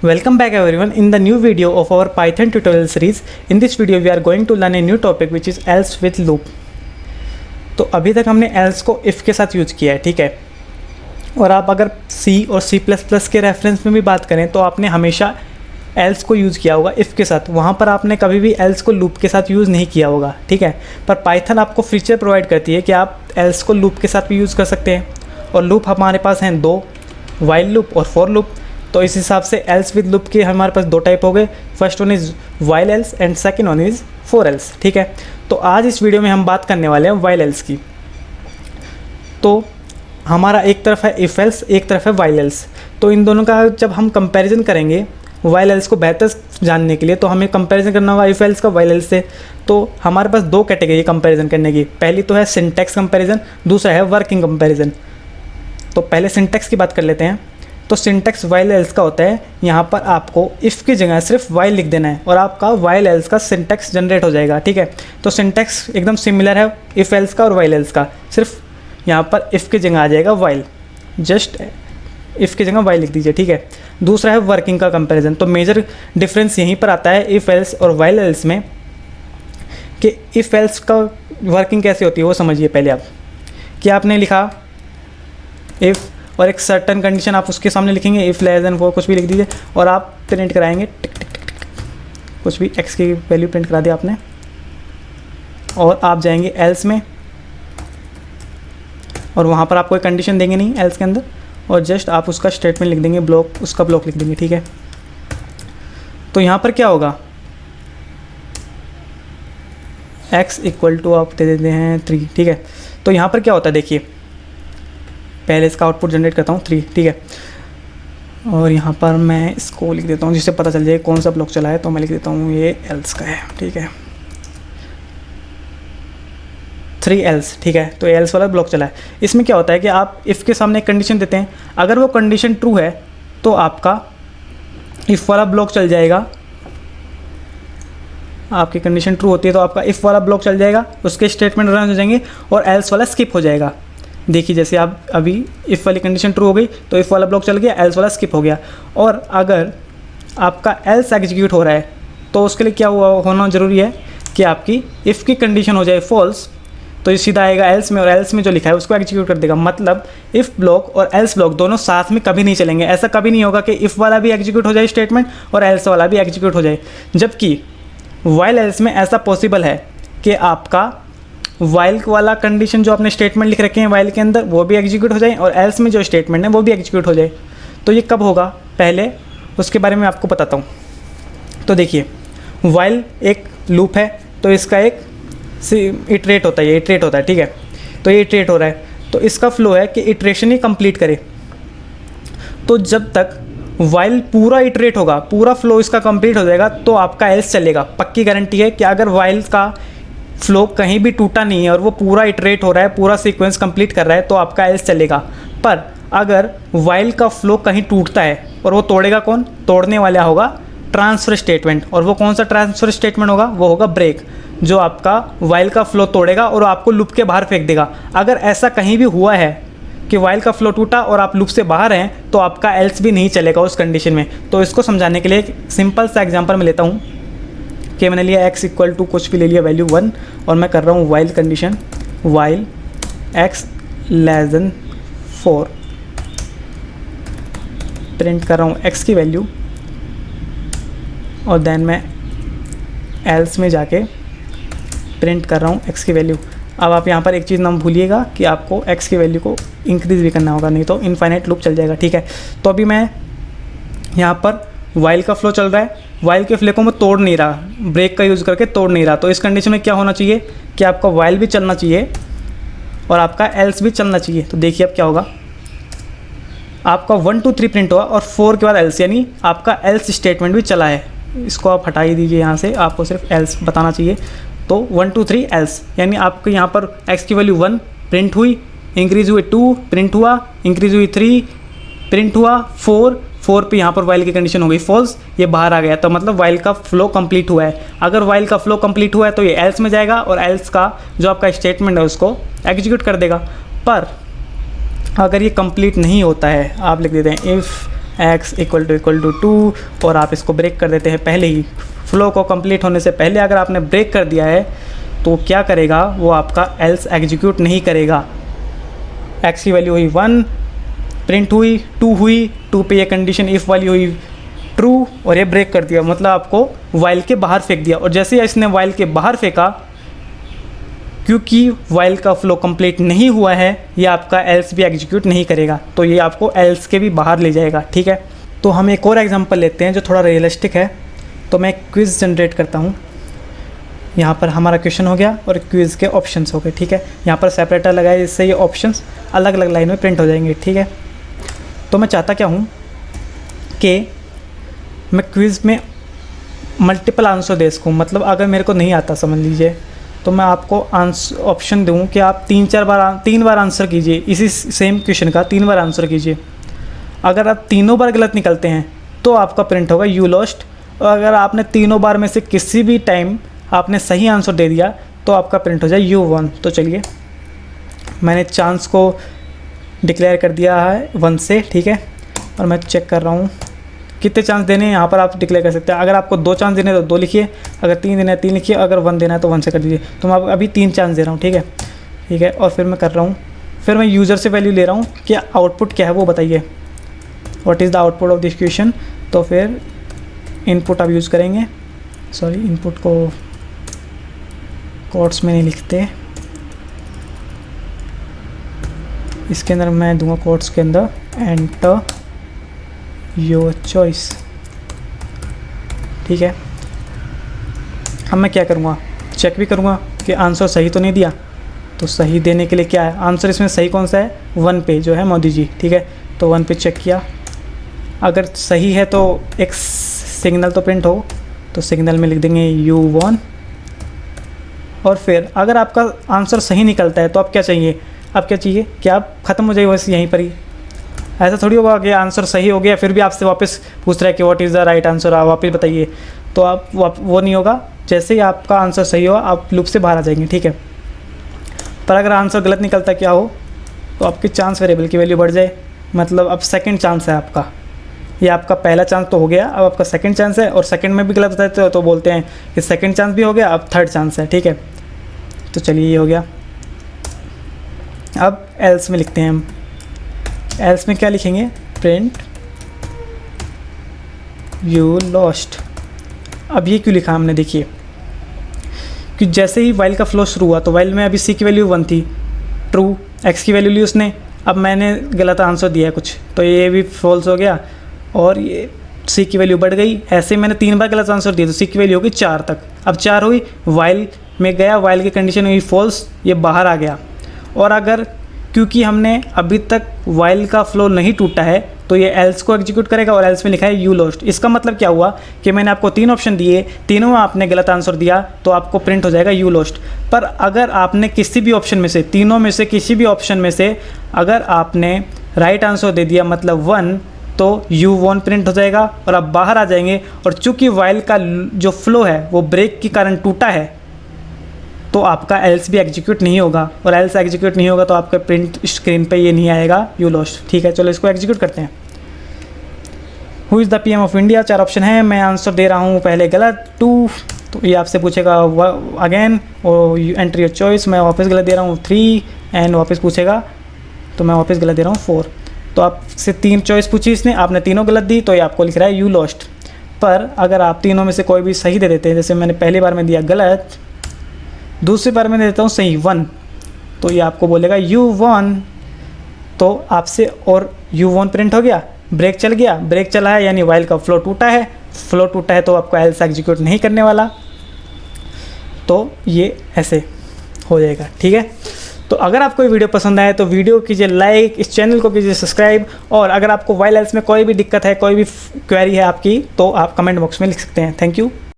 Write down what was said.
Welcome back everyone in the new video of our Python tutorial series. In this video we are going to learn a new topic which is else with loop. तो अभी तक हमने else को if के साथ use किया है, ठीक है। और आप अगर C और C++ के रेफरेंस में भी बात करें तो आपने हमेशा else को यूज़ किया होगा if के साथ, वहाँ पर आपने कभी भी else को loop के साथ यूज़ नहीं किया होगा, ठीक है। पर Python आपको फीचर प्रोवाइड करती है कि आप else को loop के साथ भी यूज़ कर सकते हैं। और लूप हमारे पास हैं दो, while loop और for loop। तो इस हिसाब से एल्स विद लूप के हमारे पास दो टाइप हो गए। First one is while else and second one is for else, ठीक है। तो आज इस वीडियो में हम बात करने वाले हैं वाइल एल्स की। तो हमारा एक तरफ है इफ एल्स, एक तरफ है वाइल एल्स। तो इन दोनों का जब हम कंपैरिजन करेंगे वाइल एल्स को बेहतर जानने के लिए, तो हमें कंपैरिजन करना होगा इफ एल्स का वाइल एल्स से। तो हमारे पास दो कैटेगरी कंपैरिजन करने की, पहली तो है सिंटैक्स कंपैरिजन, दूसरा है वर्किंग कंपैरिजन। तो पहले सिंटैक्स की बात कर लेते हैं। तो सिंटैक्स वाइल एल्स का होता है, यहाँ पर आपको इफ़ की जगह सिर्फ वाइल लिख देना है और आपका वाइल एल्स का सिंटैक्स जनरेट हो जाएगा, ठीक है। तो सिंटैक्स एकदम सिमिलर है इफ़ एल्स का और वाइल एल्स का, सिर्फ यहाँ पर इफ़ की जगह आ जाएगा वाइल, जस्ट इफ़ की जगह वाइल लिख दीजिए, ठीक है। दूसरा है वर्किंग का कंपैरिजन। तो मेजर डिफरेंस यहीं पर आता है इफ़ एल्स और वाइल एल्स में, कि इफ़ एल्स का वर्किंग कैसे होती है वो समझिए पहले आप। कि आपने लिखा इफ़ और एक सर्टन कंडीशन आप उसके सामने लिखेंगे, इफ़ लेस देन वो कुछ भी लिख दीजिए और आप प्रिंट कराएंगे टिक टिक टिक टिक, कुछ भी एक्स की वैल्यू प्रिंट करा दिया आपने। और आप जाएंगे एल्स में और वहाँ पर आप कोई कंडीशन देंगे नहीं एल्स के अंदर, और जस्ट आप उसका स्टेटमेंट लिख देंगे, ब्लॉक उसका ब्लॉक लिख देंगे, ठीक है। तो यहाँ पर क्या होगा, एक्स इक्वल टू आप दे देते हैं 3, ठीक है। तो यहाँ पर क्या होता है देखिए, पहले इसका आउटपुट जनरेट करता हूँ 3, ठीक है। और यहाँ पर मैं इसको लिख देता हूँ जिससे पता चल जाए कौन सा ब्लॉक चला है। तो मैं लिख देता हूँ ये एल्स का है, ठीक है, 3 एल्स, ठीक है। तो एल्स वाला ब्लॉक चला है। इसमें क्या होता है कि आप इफ़ के सामने एक कंडीशन देते हैं, अगर वो कंडीशन ट्रू है तो आपका इफ़ वाला ब्लॉक चल जाएगा। आपकी कंडीशन ट्रू होती है तो आपका इफ़ वाला ब्लॉक चल जाएगा, उसके स्टेटमेंट रन हो जाएंगे और एल्स वाला स्किप हो जाएगा। देखिए जैसे आप अभी इफ़ वाली कंडीशन ट्रू हो गई तो इफ़ वाला ब्लॉक चल गया, एल्स वाला स्किप हो गया। और अगर आपका एल्स एग्जीक्यूट हो रहा है तो उसके लिए क्या होना ज़रूरी है कि आपकी इफ़ की कंडीशन हो जाए फॉल्स, तो ये सीधा आएगा एल्स में और एल्स में जो लिखा है उसको एग्जीक्यूट कर देगा। मतलब इफ़ ब्लॉक और एल्स ब्लॉक दोनों साथ में कभी नहीं चलेंगे। ऐसा कभी नहीं होगा कि इफ़ वाला भी एग्जीक्यूट हो जाए स्टेटमेंट और एल्स वाला भी एग्जीक्यूट हो जाए। जबकि वाइल एल्स में ऐसा पॉसिबल है कि आपका वाइल वाला कंडीशन जो आपने स्टेटमेंट लिख रखे हैं वाइल के अंदर वो भी एग्जीक्यूट हो जाए और एल्स में जो स्टेटमेंट है वो भी एग्जीक्यूट हो जाए। तो ये कब होगा, पहले उसके बारे में आपको बताता हूँ। तो देखिए वाइल एक लूप है, तो इसका एक इटरेट होता है, ये इटरेट होता है, ठीक है। तो ये इटरेट हो रहा है, तो इसका फ्लो है कि इटरेशन ही कंप्लीट करे। तो जब तक वाइल पूरा इटरेट होगा, पूरा फ्लो इसका कंप्लीट हो जाएगा तो आपका एल्स चलेगा। पक्की गारंटी है कि अगर वाइल का फ्लो कहीं भी टूटा नहीं है और वो पूरा इटरेट हो रहा है, पूरा सीक्वेंस कंप्लीट कर रहा है, तो आपका एल्स चलेगा। पर अगर वाइल का फ्लो कहीं टूटता है और वो तोड़ेगा कौन, तोड़ने वाला होगा ट्रांसफ़र स्टेटमेंट। और वो कौन सा ट्रांसफ़र स्टेटमेंट होगा, वो होगा ब्रेक, जो आपका वाइल का फ्लो तोड़ेगा और आपको लूप के बाहर फेंक देगा। अगर ऐसा कहीं भी हुआ है कि वाइल का फ्लो टूटा और आप लूप से बाहर हैं तो आपका एल्स भी नहीं चलेगा उस कंडीशन में। तो इसको समझाने के लिए एक सिंपल सा एग्जाम्पल मैं लेता हूँ कि मैंने लिया x इक्वल टू कुछ भी ले लिया वैल्यू 1 और मैं कर रहा हूँ while condition, while x less than 4, print कर रहा हूँ x की वैल्यू और देन मैं एल्स में जाके प्रिंट कर रहा हूँ x की वैल्यू। अब आप यहाँ पर एक चीज़ ना भूलिएगा कि आपको x की वैल्यू को इंक्रीज़ भी करना होगा, नहीं तो इनफाइनाइट लूप चल जाएगा, ठीक है। तो अभी मैं यहाँ पर वाइल का फ्लो चल रहा है, वाइल के फ्लो को मैं तोड़ नहीं रहा, ब्रेक का यूज़ करके तोड़ नहीं रहा। तो इस कंडीशन में क्या होना चाहिए कि आपका वाइल भी चलना चाहिए और आपका एल्स भी चलना चाहिए। तो देखिए अब क्या होगा, आपका 1 2 3 प्रिंट हुआ और 4 के बाद एल्स, यानी आपका एल्स स्टेटमेंट भी चला है। इसको आप हटा ही दीजिए यहाँ से, आपको सिर्फ एल्स बताना चाहिए। तो 1 2 3 एल्स, यानी आपके यहाँ पर एक्स की वैल्यू 1 प्रिंट हुई, इंक्रीज़ हुई 2 प्रिंट हुआ, इंक्रीज़ हुई 3 प्रिंट हुआ, 4 पे यहाँ पर वाइल की कंडीशन हो गई फॉल्स, ये बाहर आ गया। तो मतलब वाइल का फ्लो कंप्लीट हुआ है। अगर वाइल का फ्लो कंप्लीट हुआ है तो ये एल्स में जाएगा और एल्स का जो आपका स्टेटमेंट है उसको एग्जीक्यूट कर देगा। पर अगर ये कंप्लीट नहीं होता है, आप लिख देते हैं इफ़ x = 2 और आप इसको ब्रेक कर देते हैं पहले ही, फ्लो को कंप्लीट होने से पहले अगर आपने ब्रेक कर दिया है तो क्या करेगा, वो आपका एल्स एग्जीक्यूट नहीं करेगा। x की वैल्यू हुई 1, प्रिंट हुई, 2 हुई, 2 पे ये कंडीशन इफ़ वाली हुई ट्रू और ये ब्रेक कर दिया, मतलब आपको वाइल के बाहर फेंक दिया। और जैसे ही इसने वाइल के बाहर फेंका, क्योंकि वाइल का फ्लो कंप्लीट नहीं हुआ है, ये आपका एल्स भी एग्जीक्यूट नहीं करेगा, तो ये आपको एल्स के भी बाहर ले जाएगा। ठीक है, तो हम एक और एग्जांपल लेते हैं जो थोड़ा रियलिस्टिक है। तो मैं क्विज़ जनरेट करता हूँ। यहाँ पर हमारा क्वेश्चन हो गया और क्विज़ के ऑप्शंस हो गए। ठीक है, यहाँ पर सेपरेटर लगाए, जिससे ये ऑप्शंस अलग अलग लाइन में प्रिंट हो जाएंगे। ठीक है, तो मैं चाहता क्या हूँ कि मैं क्विज़ में मल्टीपल आंसर दे सकूँ। मतलब अगर मेरे को नहीं आता, समझ लीजिए, तो मैं आपको ऑप्शन दूँ कि आप 3 बार आंसर कीजिए, इसी सेम क्वेश्चन का 3 बार आंसर कीजिए। अगर आप तीनों बार गलत निकलते हैं तो आपका प्रिंट होगा यू लॉस्ट, और अगर आपने तीनों बार में से किसी भी टाइम आपने सही आंसर दे दिया तो आपका प्रिंट हो जाए यू वन। तो चलिए, मैंने चांस को डिक्लेयर कर दिया है 1 से। ठीक है, और मैं चेक कर रहा हूँ कितने चांस देने हैं। यहाँ पर आप डिक्लेयर कर सकते हैं। अगर आपको 2 चांस देने हैं तो 2 लिखिए, अगर 3 देना है 3 लिखिए, अगर 1 देना है तो 1 से कर दीजिए। तो मैं अभी 3 चांस दे रहा हूँ। ठीक है, ठीक है, और फिर मैं कर रहा हूँ, फिर मैं यूज़र से वैल्यू ले रहा हूँ कि आउटपुट क्या है वो बताइए, what is the output of this question. तो फिर इनपुट आप यूज़ करेंगे, सॉरी इनपुट को कोट्स में नहीं लिखते, इसके अंदर मैं दूंगा कोट्स के अंदर एंटर योर चॉइस। ठीक है, अब मैं क्या करूँगा, चेक भी करूँगा कि आंसर सही तो नहीं दिया। तो सही देने के लिए क्या है, आंसर इसमें सही कौन सा है, 1 पे जो है मोदी जी। ठीक है, तो 1 पे चेक किया, अगर सही है तो एक सिग्नल तो प्रिंट हो, तो सिग्नल में लिख देंगे U1। और फिर अगर आपका आंसर सही निकलता है तो आप क्या चाहिए, आप क्या चाहिए कि आप ख़त्म हो जाइए बस यहीं पर ही। ऐसा थोड़ी होगा कि आंसर सही हो गया फिर भी आपसे वापस पूछ रहा है कि what is the right answer, आप वापस बताइए। तो आप वो नहीं होगा, जैसे ही आपका आंसर सही हो आप लूप से बाहर आ जाएंगे। ठीक है, पर अगर आंसर गलत निकलता क्या हो, तो आपके चांस वेरिएबल की वैल्यू बढ़ जाए, मतलब अब सेकंड चांस है आपका। ये आपका पहला चांस तो हो गया, अब आपका सेकंड चांस है, और सेकंड में भी गलत बताते हो तो बोलते हैं कि सेकंड चांस भी हो गया, अब थर्ड चांस है। ठीक है, तो चलिए ये हो गया। अब एल्स में लिखते हैं हम, एल्स में क्या लिखेंगे, प्रिंट यू लॉस्ट। अब ये क्यों लिखा हमने, देखिए कि जैसे ही वाइल का फ्लो शुरू हुआ तो वाइल में अभी सी की वैल्यू 1 थी, ट्रू, एक्स की वैल्यू ली उसने, अब मैंने गलत आंसर दिया है कुछ, तो ये भी फॉल्स हो गया और ये सी की वैल्यू बढ़ गई। ऐसे मैंने 3 बार गलत आंसर दिया तो सी की वैल्यू हो गई 4 तक। अब 4 हुई, वाइल में गया, वाइल की कंडीशन हुई फॉल्स, ये बाहर आ गया। और अगर क्योंकि हमने अभी तक वाइल का फ्लो नहीं टूटा है तो ये एल्स को एग्जीक्यूट करेगा, और एल्स में लिखा है यू लॉस्ट। इसका मतलब क्या हुआ कि मैंने आपको 3 ऑप्शन दिए, तीनों में आपने गलत आंसर दिया तो आपको प्रिंट हो जाएगा यू लॉस्ट। पर अगर आपने किसी भी ऑप्शन में से, तीनों में से किसी भी ऑप्शन में से अगर आपने राइट आंसर दे दिया मतलब 1, तो यू वन प्रिंट हो जाएगा और आप बाहर आ जाएंगे। और चूंकि वाइल का जो फ्लो है वो ब्रेक के कारण टूटा है तो आपका एल्स भी एग्जीक्यूट नहीं होगा, और एल्स एग्जीक्यूट नहीं होगा तो आपके प्रिंट स्क्रीन पे ये नहीं आएगा यू लॉस्ट। ठीक है, चलो इसको एग्जीक्यूट करते हैं। Who is the PM of India, 4 option है, मैं आंसर दे रहा हूँ पहले गलत 2, तो ये आपसे पूछेगा अगेन और एंटर योर चॉइस, मैं वापस गलत दे रहा हूँ 3 एंड वापस पूछेगा तो मैं वापस गलत दे रहा हूँ 4। तो आपसे 3 चॉइस पूछी इसने, आपने तीनों गलत दी तो ये आपको लिख रहा है यू लॉस्ट। पर अगर आप तीनों में से कोई भी सही दे देते हैं, जैसे मैंने पहली बार में दिया गलत, दूसरी बार में देता हूँ सही 1, तो ये आपको बोलेगा यू वन। तो आपसे और यू वन प्रिंट हो गया, ब्रेक चल गया, ब्रेक चला है यानी वाइल का फ्लो टूटा है, फ्लो टूटा है तो आपको एल्स एग्जीक्यूट नहीं करने वाला, तो ये ऐसे हो जाएगा। ठीक है, तो अगर आपको ये वीडियो पसंद आए तो वीडियो कीजिए लाइक, इस चैनल को कीजिए सब्सक्राइब, और अगर आपको वाइल एल्स में कोई भी दिक्कत है, कोई भी क्वेरी है आपकी, तो आप कमेंट बॉक्स में लिख सकते हैं। Thank you.